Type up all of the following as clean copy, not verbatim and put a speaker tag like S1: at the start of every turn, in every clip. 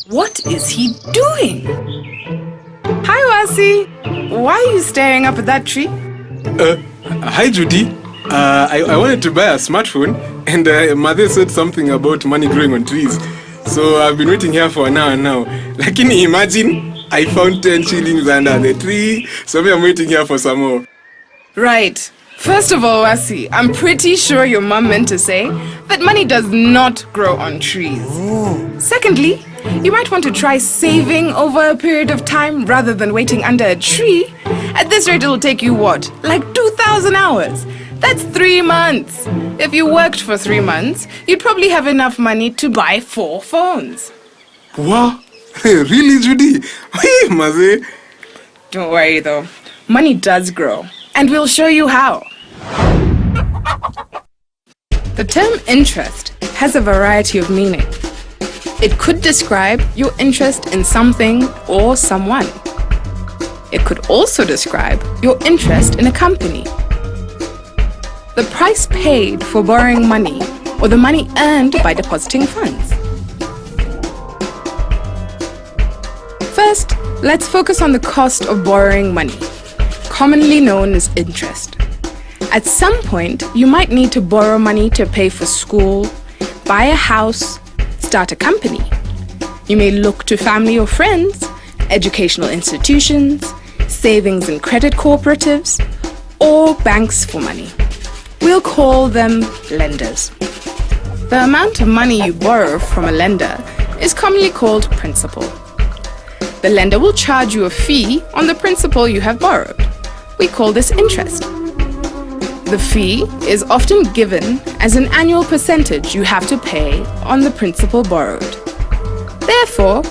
S1: What is he doing? Hi, Wasi. Why are you staring up at that tree?
S2: Hi, Judy. I wanted to buy a smartphone, and Mother said something about money growing on trees. So I've been waiting here for an hour now. Like, can you imagine? I found 10 shillings under the tree, so I'm waiting here for some more.
S1: Right. First of all, Wasi, I'm pretty sure your mom meant to say that money does not grow on trees. Secondly, you might want to try saving over a period of time rather than waiting under a tree. At this rate, it'll take you what? Like 2,000 hours. That's 3 months. If you worked for 3 months, you'd probably have enough money to buy 4 phones.
S2: Wow. Really, Judy? Hey, Maze.
S1: Don't worry though. Money does grow. And we'll show you how. The term interest has a variety of meaning. It could describe your interest in something or someone. It could also describe your interest in a company. The price paid for borrowing money or the money earned by depositing funds. First, let's focus on the cost of borrowing money, commonly known as interest. At some point, you might need to borrow money to pay for school, buy a house, start a company. You may look to family or friends, educational institutions, savings and credit cooperatives, or banks for money. We'll call them lenders. The amount of money you borrow from a lender is commonly called principal. The lender will charge you a fee on the principal you have borrowed. We call this interest. The fee is often given as an annual percentage you have to pay on the principal borrowed. Therefore,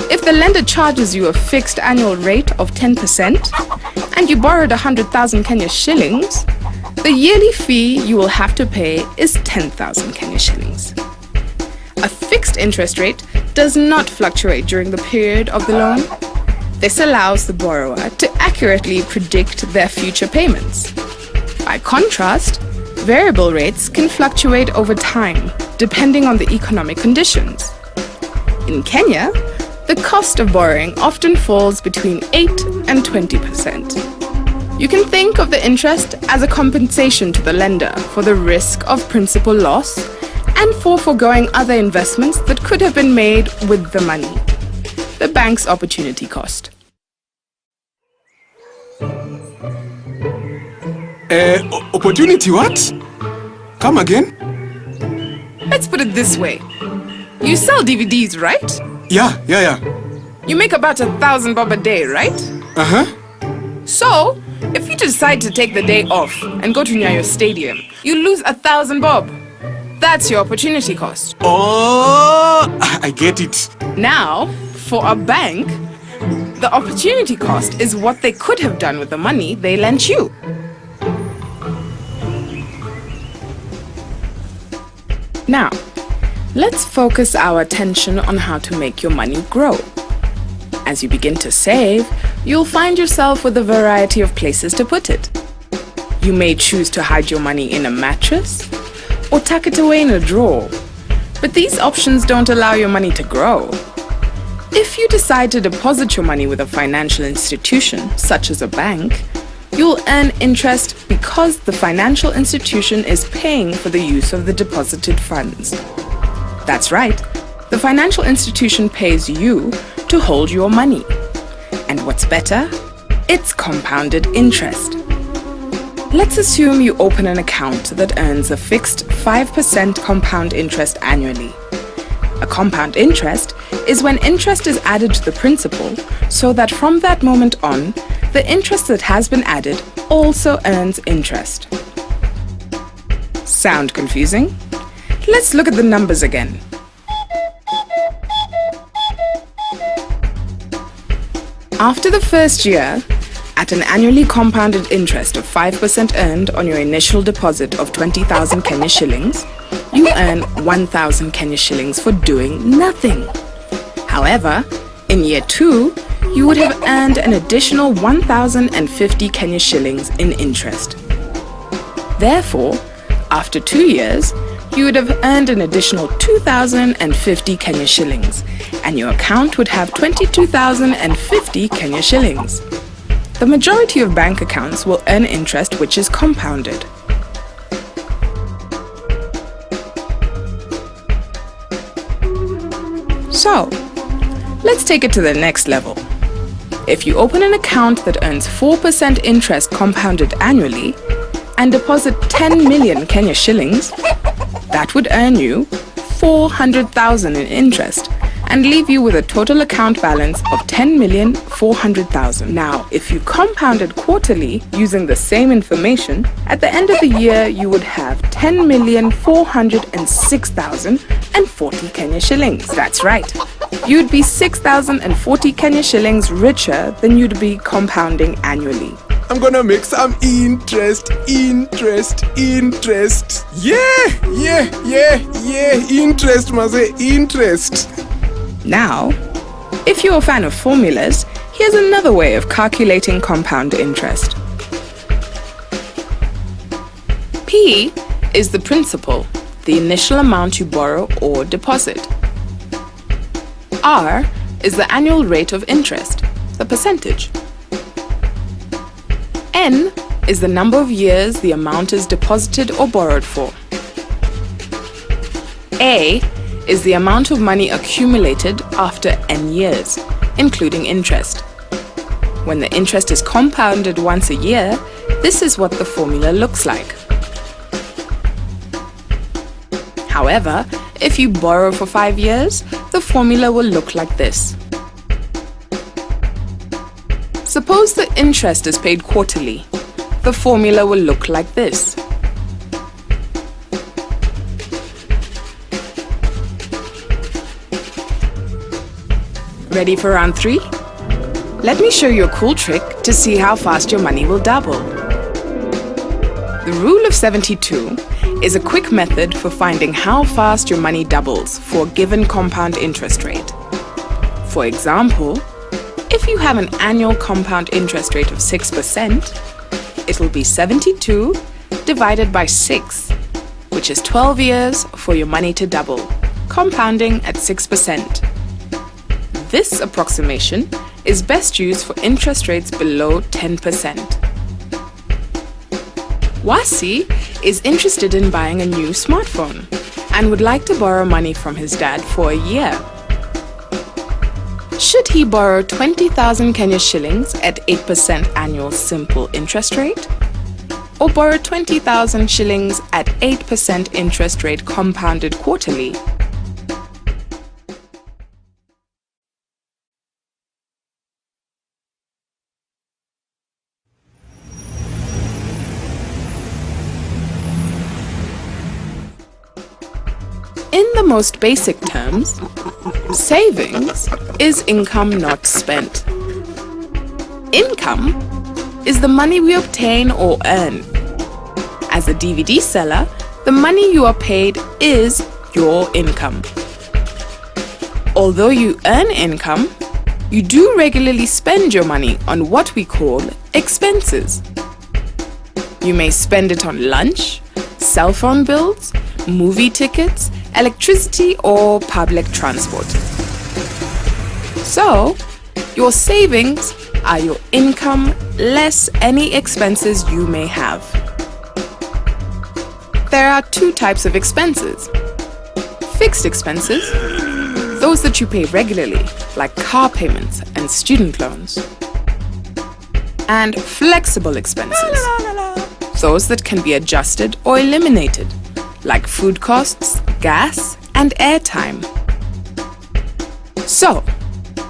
S1: if the lender charges you a fixed annual rate of 10% and you borrowed 100,000 Kenya shillings, the yearly fee you will have to pay is 10,000 Kenya shillings. A fixed interest rate does not fluctuate during the period of the loan. This allows the borrower to accurately predict their future payments. By contrast, variable rates can fluctuate over time depending on the economic conditions. In Kenya, the cost of borrowing often falls between 8 and 20%. You can think of the interest as a compensation to the lender for the risk of principal loss and for foregoing other investments that could have been made with the money. The bank's opportunity cost.
S2: Opportunity what? Come again?
S1: Let's put it this way. You sell DVDs, right?
S2: Yeah.
S1: You make about 1,000 bob a day, right?
S2: Uh-huh.
S1: So, if you decide to take the day off and go to Nyayo Stadium, you lose 1,000 bob. That's your opportunity cost.
S2: Oh, I get it.
S1: Now, for a bank, the opportunity cost is what they could have done with the money they lent you. Now, let's focus our attention on how to make your money grow. As you begin to save, you'll find yourself with a variety of places to put it. You may choose to hide your money in a mattress or tuck it away in a drawer, but these options don't allow your money to grow. If you decide to deposit your money with a financial institution, such as a bank, you'll earn interest because the financial institution is paying for the use of the deposited funds. That's right, the financial institution pays you to hold your money. And what's better? It's compounded interest. Let's assume you open an account that earns a fixed 5% compound interest annually. A compound interest is when interest is added to the principal, so that from that moment on, the interest that has been added also earns interest. Sound confusing? Let's look at the numbers again. After the first year, at an annually compounded interest of 5% earned on your initial deposit of 20,000 Kenya shillings, you earn 1,000 Kenya shillings for doing nothing. However, in year 2, you would have earned an additional 1,050 Kenya shillings in interest. Therefore, after 2 years, you would have earned an additional 2,050 Kenya shillings, and your account would have 22,050 Kenya shillings. The majority of bank accounts will earn interest which is compounded. So, let's take it to the next level. If you open an account that earns 4% interest compounded annually and deposit 10 million Kenya shillings, that would earn you 400,000 in interest and leave you with a total account balance of 10,400,000. Now, if you compounded quarterly using the same information, at the end of the year you would have 10,406,040 Kenya shillings. That's right. You'd be 6,040 Kenya shillings richer than you'd be compounding annually.
S2: I'm gonna make some interest. Yeah, interest, maze, interest.
S1: Now, if you're a fan of formulas, here's another way of calculating compound interest. P is the principal, the initial amount you borrow or deposit. R is the annual rate of interest, the percentage. N is the number of years the amount is deposited or borrowed for. A is the amount of money accumulated after n years, including interest. When the interest is compounded once a year, this is what the formula looks like. However, if you borrow for 5 years, the formula will look like this. Suppose the interest is paid quarterly. The formula will look like this. Ready for round 3? Let me show you a cool trick to see how fast your money will double. The rule of 72 is a quick method for finding how fast your money doubles for a given compound interest rate. For example, if you have an annual compound interest rate of 6%, it will be 72 divided by 6, which is 12 years for your money to double, compounding at 6%. This approximation is best used for interest rates below 10%. Wasi is interested in buying a new smartphone and would like to borrow money from his dad for a year. Should he borrow 20,000 Kenya shillings at 8% annual simple interest rate? Or borrow 20,000 shillings at 8% interest rate compounded quarterly? In the most basic terms, savings is income not spent. Income is the money we obtain or earn. As a DVD seller, the money you are paid is your income. Although you earn income, you do regularly spend your money on what we call expenses. You may spend it on lunch, cell phone bills, movie tickets, electricity or public transport. So, your savings are your income less any expenses you may have. There are 2 types of expenses. Fixed expenses, those that you pay regularly, like car payments and student loans. And flexible expenses, those that can be adjusted or eliminated, like food costs, gas, and airtime. So,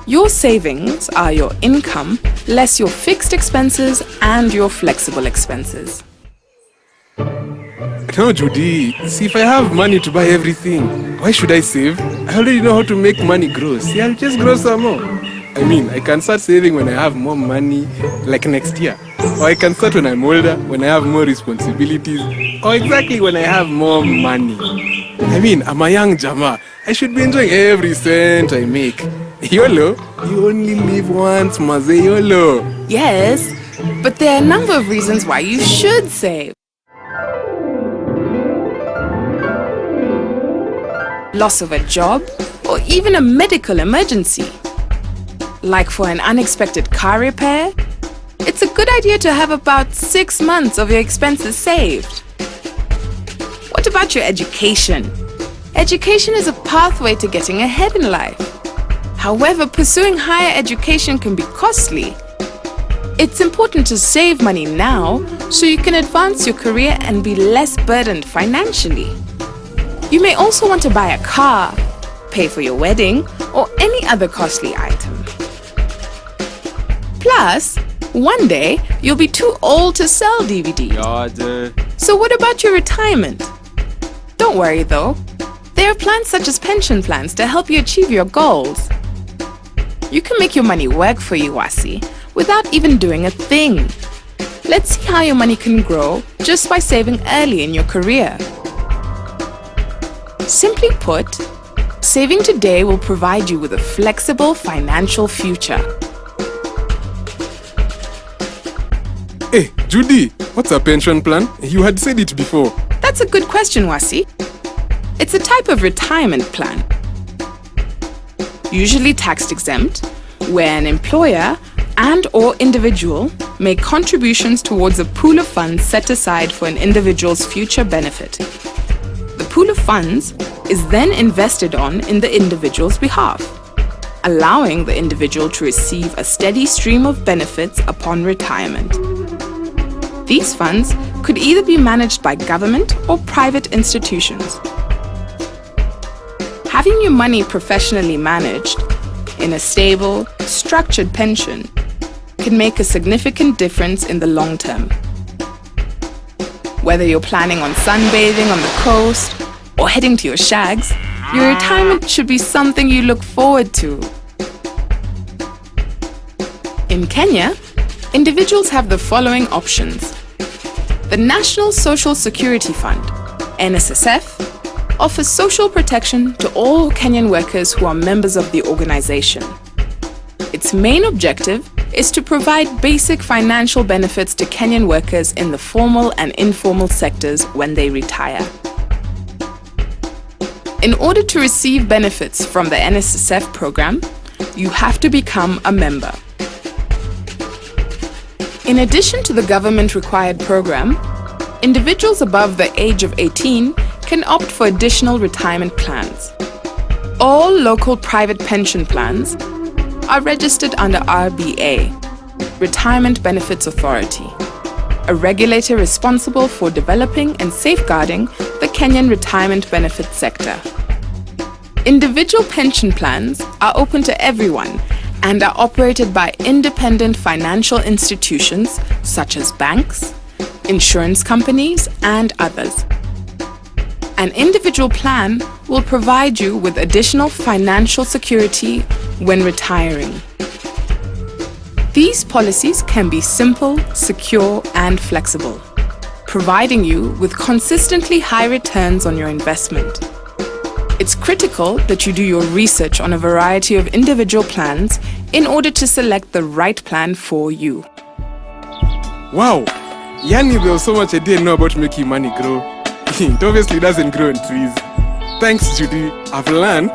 S1: your savings are your income less your fixed expenses and your flexible expenses.
S2: No, Judy. See, if I have money to buy everything, why should I save? I already know how to make money grow. See, I'll just grow some more. I mean, I can start saving when I have more money, like next year. Or I can start when I'm older, when I have more responsibilities, or exactly when I have more money. I mean, I'm a young Jama. I should be enjoying every cent I make. YOLO, you only live once, maze, YOLO.
S1: Yes, but there are a number of reasons why you should save. loss of a job, or even a medical emergency. Like for an unexpected car repair, it's a good idea to have about 6 months of your expenses saved. What about your education? Education is a pathway to getting ahead in life. However, pursuing higher education can be costly. It's important to save money now so you can advance your career and be less burdened financially. You may also want to buy a car, pay for your wedding, or any other costly item. Plus, one day you'll be too old to sell DVDs. So what about your retirement? Don't worry though. There are plans such as pension plans to help you achieve your goals. You can make your money work for you, Wasi, without even doing a thing. Let's see how your money can grow just by saving early in your career. Simply put, saving today will provide you with a flexible financial future.
S2: Hey, Judy, what's a pension plan? You had said it before.
S1: That's a good question, Wasi. It's a type of retirement plan, usually tax exempt, where an employer and/or individual make contributions towards a pool of funds set aside for an individual's future benefit. The pool of funds is then invested in the individual's behalf, allowing the individual to receive a steady stream of benefits upon retirement. These funds could either be managed by government or private institutions. Having your money professionally managed in a stable, structured pension can make a significant difference in the long term. Whether you're planning on sunbathing on the coast or heading to your shags, your retirement should be something you look forward to. In Kenya, individuals have the following options. The National Social Security Fund, NSSF, offers social protection to all Kenyan workers who are members of the organization. Its main objective is to provide basic financial benefits to Kenyan workers in the formal and informal sectors when they retire. In order to receive benefits from the NSSF program, you have to become a member. In addition to the government-required program, individuals above the age of 18 can opt for additional retirement plans. All local private pension plans are registered under RBA, Retirement Benefits Authority, a regulator responsible for developing and safeguarding the Kenyan retirement benefit sector. Individual pension plans are open to everyone and are operated by independent financial institutions such as banks, insurance companies, and others. An individual plan will provide you with additional financial security when retiring. These policies can be simple, secure, and flexible, providing you with consistently high returns on your investment. It's critical that you do your research on a variety of individual plans in order to select the right plan for you.
S2: Wow! Yani, there was so much I didn't know about making money grow. It obviously doesn't grow on trees. Thanks, Judy. I've learned